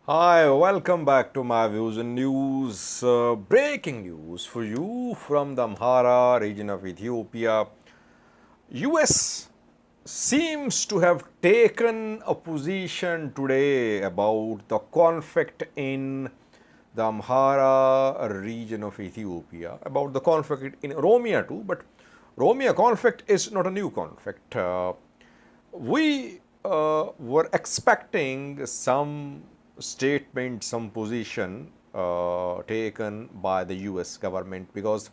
Hi, welcome back to my views and news. Breaking news for you from the Amhara region of Ethiopia. US seems to have taken a position today about the conflict in the Amhara region of Ethiopia, about the conflict in Oromia too, but Oromia conflict is not a new conflict. We were expecting some statement, some position taken by the US government because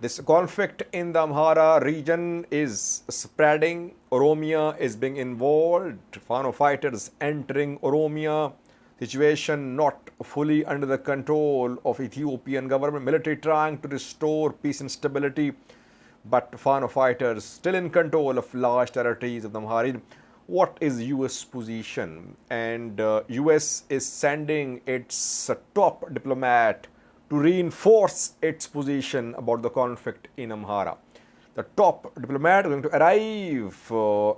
this conflict in the Amhara region is spreading. Oromia is being involved. Fano fighters entering Oromia. Situation not fully under the control of Ethiopian government. Military trying to restore peace and stability, but Fano fighters still in control of large territories of the Amhara region. What is US position? And US is sending its top diplomat to reinforce its position about the conflict in Amhara. The top diplomat is going to arrive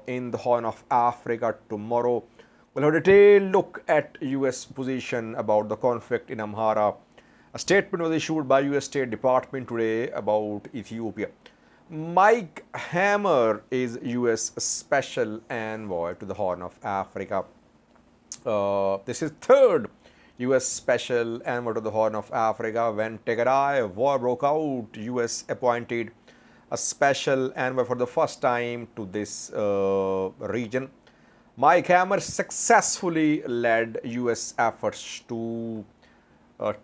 in the Horn of Africa tomorrow. We'll have a detailed look at US position about the conflict in Amhara. A statement was issued by US State Department today about Ethiopia. Mike Hammer is US Special Envoy to the Horn of Africa. This is third US Special Envoy to the Horn of Africa. When Tigray war broke out, US appointed a special envoy for the first time to this region. Mike Hammer successfully led US efforts to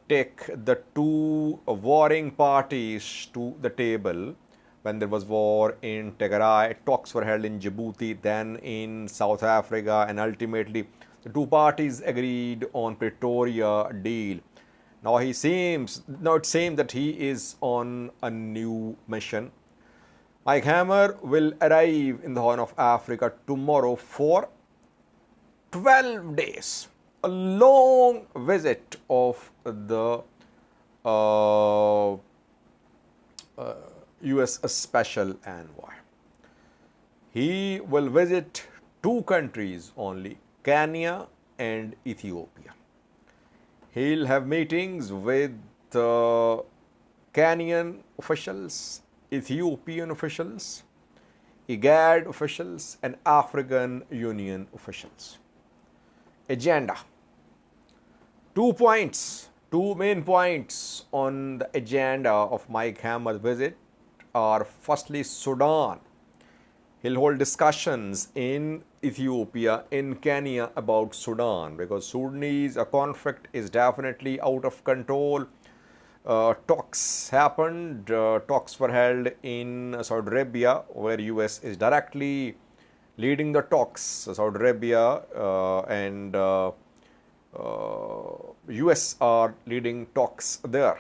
take the two warring parties to the table. When there was war in Tigray, talks were held in Djibouti, then in South Africa, and ultimately the two parties agreed on Pretoria deal. Now it seems that he is on a new mission. Mike Hammer will arrive in the Horn of Africa tomorrow for 12 days. A long visit of the US Special Envoy. He will visit two countries only, Kenya and Ethiopia. He'll have meetings with Kenyan officials, Ethiopian officials, IGAD officials, and African Union officials. Agenda. Two main points on the agenda of Mike Hammer's visit are firstly Sudan. He'll hold discussions in Ethiopia, in Kenya about Sudan because Sudanese conflict is definitely out of control. Talks happened, talks were held in Saudi Arabia where US is directly leading the talks. Saudi Arabia and US are leading talks there.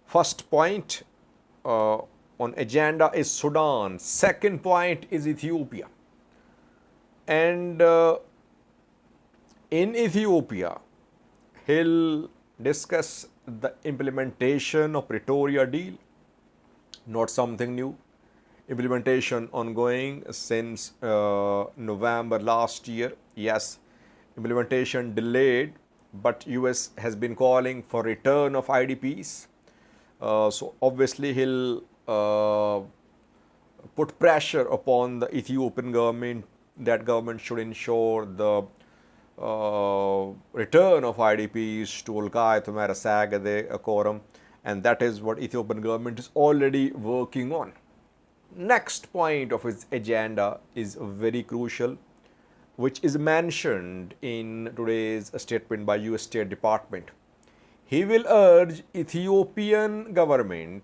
First point on agenda is Sudan. Second point is Ethiopia. And in Ethiopia, he'll discuss the implementation of Pretoria deal. Not something new. Implementation ongoing since November last year. Yes, implementation delayed, but US has been calling for return of IDPs. So obviously he'll put pressure upon the Ethiopian government. That government should ensure the return of IDPs to Olkai, Tumera, Sagade, Akoram, and that is what Ethiopian government is already working on. Next point of his agenda is very crucial, which is mentioned in today's statement by US State Department. He will urge Ethiopian government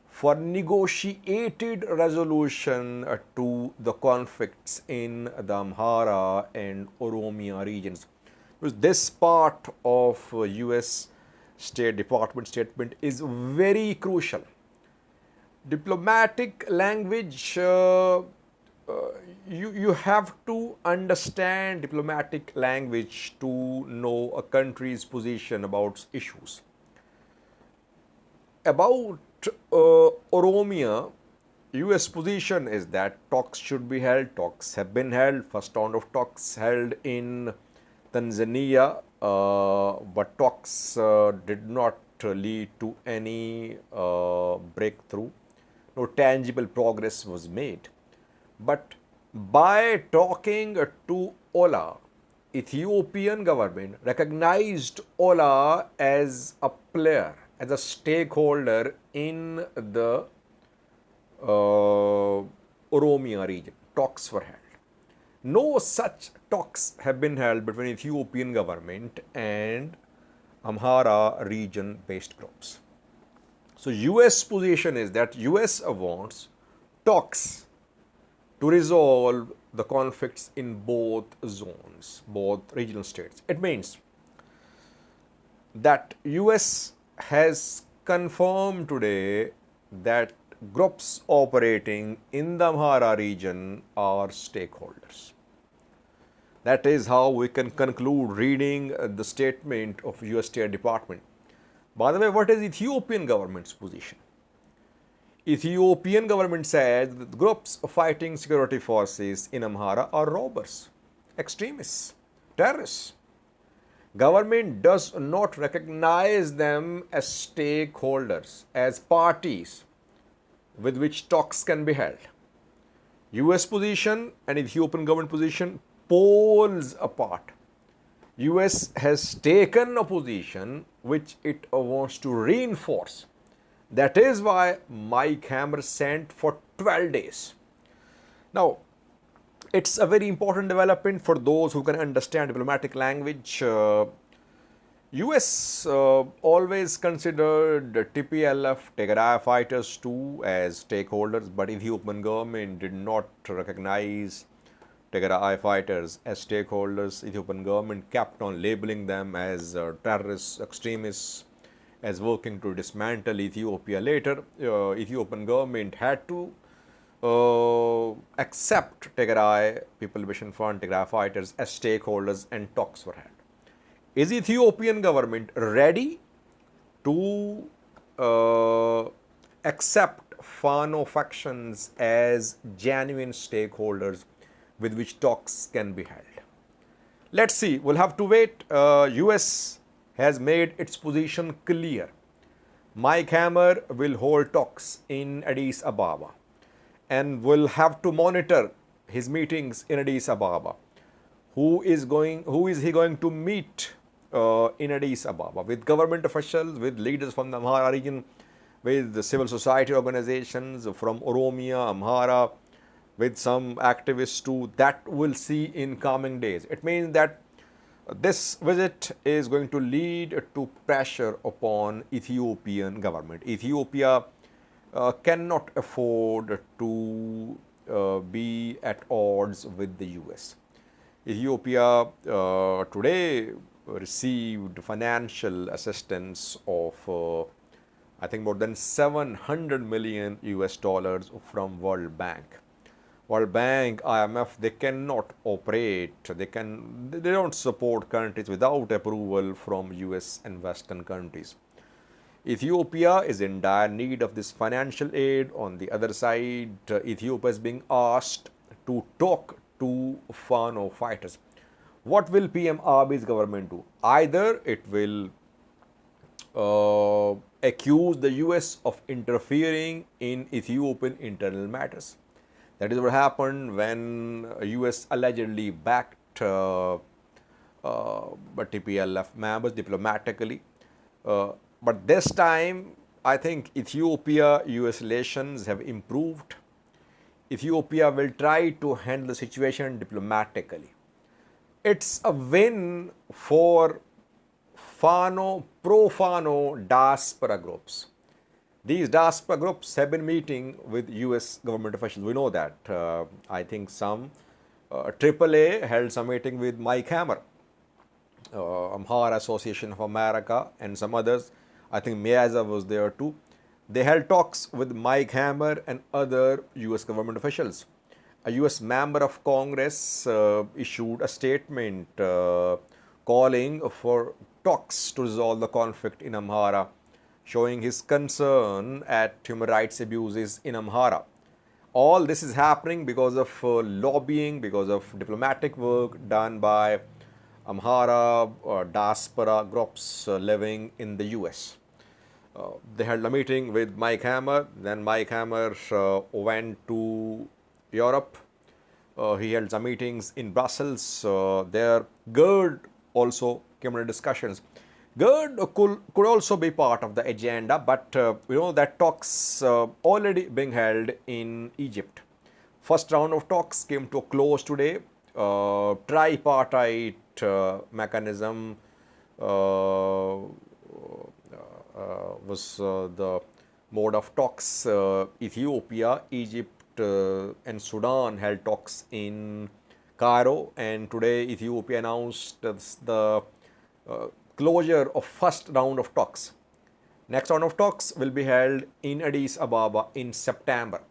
for negotiated resolution to the conflicts in the Amhara and Oromia regions. Because this part of US State Department statement is very crucial. Diplomatic language, you have to understand diplomatic language to know a country's position about issues. About Oromia, US position is that talks should be held. Talks have been held. First round of talks held in Tanzania but talks did not lead to any breakthrough. No tangible progress was made. But by talking to Ola, Ethiopian government recognized Ola as a player, as a stakeholder in the Oromia region. Talks were held. No such talks have been held between Ethiopian government and Amhara region based groups. So US position is that US wants talks to resolve the conflicts in both zones, both regional states. It means that US has confirmed today that groups operating in the Amhara region are stakeholders. That is how we can conclude reading the statement of US State Department. By the way, what is Ethiopian government's position? Ethiopian government says that groups fighting security forces in Amhara are robbers, extremists, terrorists. Government does not recognize them as stakeholders, as parties with which talks can be held. US position and Ethiopian government position poles apart. US has taken a position which it wants to reinforce. That is why Mike Hammer sent for 12 days. Now, it's a very important development for those who can understand diplomatic language. US always considered the TPLF, Tigray fighters too as stakeholders, but Ethiopian government did not recognize Tigray fighters as stakeholders. Ethiopian government kept on labeling them as terrorists, extremists, as working to dismantle Ethiopia. Later, Ethiopian government had to accept Tigray People Liberation Front, Tigray fighters as stakeholders, and talks were held. Is Ethiopian government ready to accept Fano factions as genuine stakeholders with which talks can be held? Let's see. We'll have to wait. US has made its position clear. Mike Hammer will hold talks in Addis Ababa and will have to monitor his meetings in Addis Ababa. Who is he going to meet in Addis Ababa? With government officials, with leaders from the Amhara region, with the civil society organizations from Oromia, Amhara, with some activists too. That we'll see in coming days. It means that this visit is going to lead to pressure upon Ethiopian government. Ethiopia cannot afford to be at odds with the US. Ethiopia today received financial assistance of I think more than 700 million US dollars from World Bank. World Bank, IMF, they cannot operate, they don't support countries without approval from US and Western countries. Ethiopia is in dire need of this financial aid. On the other side, Ethiopia is being asked to talk to Fano fighters. What will PM Abiy's government do? Either it will accuse the US of interfering in Ethiopian internal matters. That is what happened when US allegedly backed TPLF members diplomatically. But this time, I think Ethiopia-US relations have improved. Ethiopia will try to handle the situation diplomatically. It's a win for Fano, pro-Fano diaspora groups. These diaspora groups have been meeting with US government officials. We know that. I think some AAA held some meeting with Mike Hammer, Amhara Association of America, and some others. I think Meaza was there too. They held talks with Mike Hammer and other US government officials. A US member of Congress issued a statement calling for talks to resolve the conflict in Amhara, showing his concern at human rights abuses in Amhara. All this is happening because of lobbying, because of diplomatic work done by Amhara diaspora groups living in the US. They held a meeting with Mike Hammer. Then Mike Hammer went to Europe. He held some meetings in Brussels. There, GERD also came into discussions. GERD could also be part of the agenda, but we know that talks already being held in Egypt. First round of talks came to a close today. Tripartite mechanism was the mode of talks. Ethiopia, Egypt, and Sudan held talks in Cairo, and today Ethiopia announced the closure of first round of talks. Next round of talks will be held in Addis Ababa in September.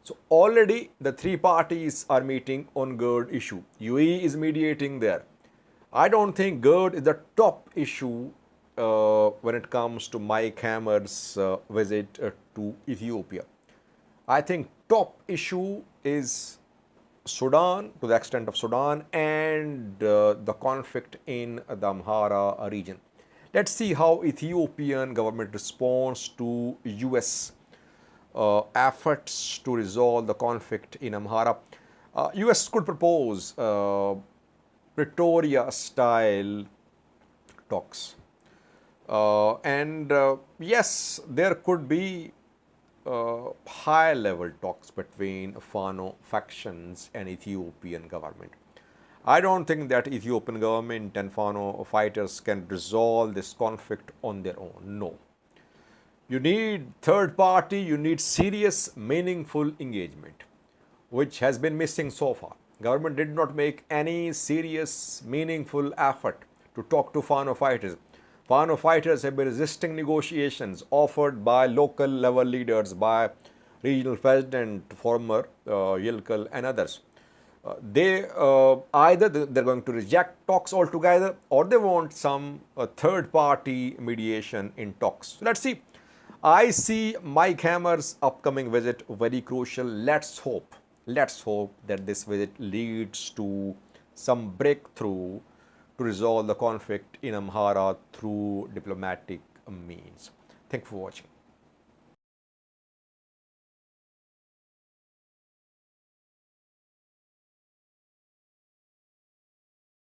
So already the three parties are meeting on GERD issue. UAE is mediating there. I don't think GERD is the top issue when it comes to Mike Hammer's visit to Ethiopia. I think top issue is Sudan, to the extent of Sudan, and the conflict in the Amhara region. Let's see how Ethiopian government responds to US efforts to resolve the conflict in Amhara. US could propose Pretoria-style talks. Yes, there could be high-level talks between Fano factions and Ethiopian government. I don't think that Ethiopian government and Fano fighters can resolve this conflict on their own. No. You need third party, you need serious, meaningful engagement, which has been missing so far. Government did not make any serious, meaningful effort to talk to Fano fighters. Fano fighters have been resisting negotiations offered by local level leaders, by regional president, former Yilkal and others. Either they're going to reject talks altogether, or they want some third party mediation in talks. So let's see. I see Mike Hammer's upcoming visit very crucial. Let's hope that this visit leads to some breakthrough to resolve the conflict in Amhara through diplomatic means. Thank you for watching.